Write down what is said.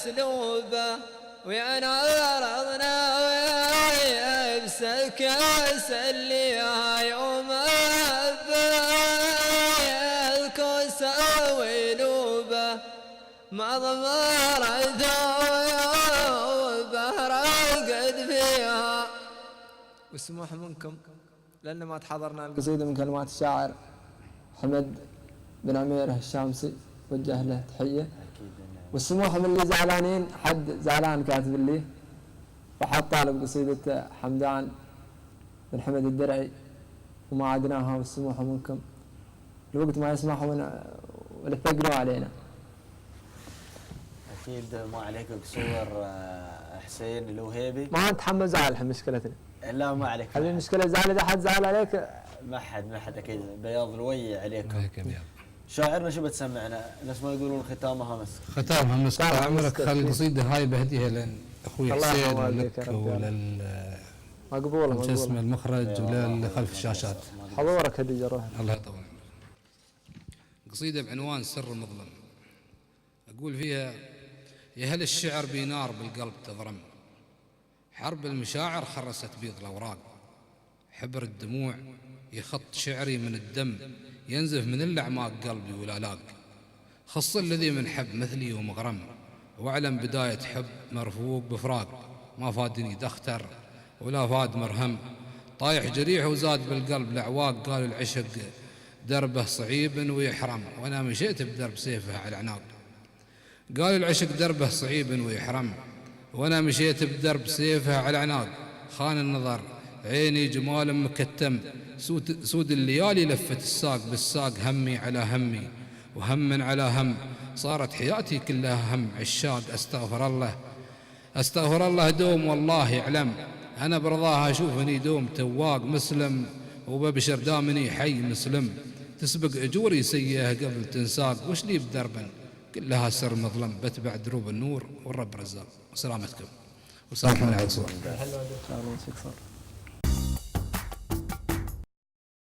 اسلوبه وينعرضنا ويبسك سليها يوم الكوسه ولوبه مضمر ثوبه رقد فيها. والسموح منكم لأن ما تحضرنا القصيدة من كلمات الشاعر حمد بن عمير الشامسي، وجه له تحية. والسموح من اللي زعلانين، حد زعلان كاتب لي وحط طالب قصيدة حمدان بن حمد الدرعي وما عدناها. والسموح منكم الوقت ما يسمحوا ولا ثقلوا علينا. أكيد ما عليك قصور حسين الوهيبي. ما أنت حمد زعل الحين مشكلتنا. لا ما عليك. هذه المشكلة زعل إذا حد زعل عليك. ما حد أكيد بياض الوي عليكم. شاعرنا شو بتسمعنا؟ ناس ما يقولون ختامها مسك. ختامها مسك. عمرك خلي القصيدة هاي بهديها لأخوي حسين ولك مقبولة شو اسمه المخرج ولل خلف الشاشات. حضورك هدية روح. الله يطول عمرك. قصيدة بعنوان سر المظلم. أقول فيها: يا هل الشعر بنار بالقلب تضرم، حرب المشاعر خرست بيض الأوراق، حبر الدموع يخط شعري من الدم، ينزف من الأعماق قلبي ولا لاق. خص الذي من حب مثلي ومغرم، واعلم بداية حب مرفوق بفراق. ما فادني دختر ولا فاد مرهم، طايح جريح وزاد بالقلب الأعواق. قال العشق دربه صعيب ويحرم، وأنا مشيت بدرب سيفه على الأعناق. قال العشق دربه صعيب ويحرم، وأنا مشيت بدرب سيفه على الأعناق. خان النظر عيني جمال مكتم، سود الليالي لفت الساق بالساق. همي على همي وهم على هم، صارت حياتي كلها هم عشاق. أستغفر الله دوم والله يعلم، أنا برضاها أشوفني دوم تواق مسلم، وببشر دامني حي مسلم. تسبق أجوري سيئة قبل تنساق، وش لي بدربا كلها سر مظلم. بتبع دروب النور والرب رزاق. وسلامتكم وسامحوني على الصور.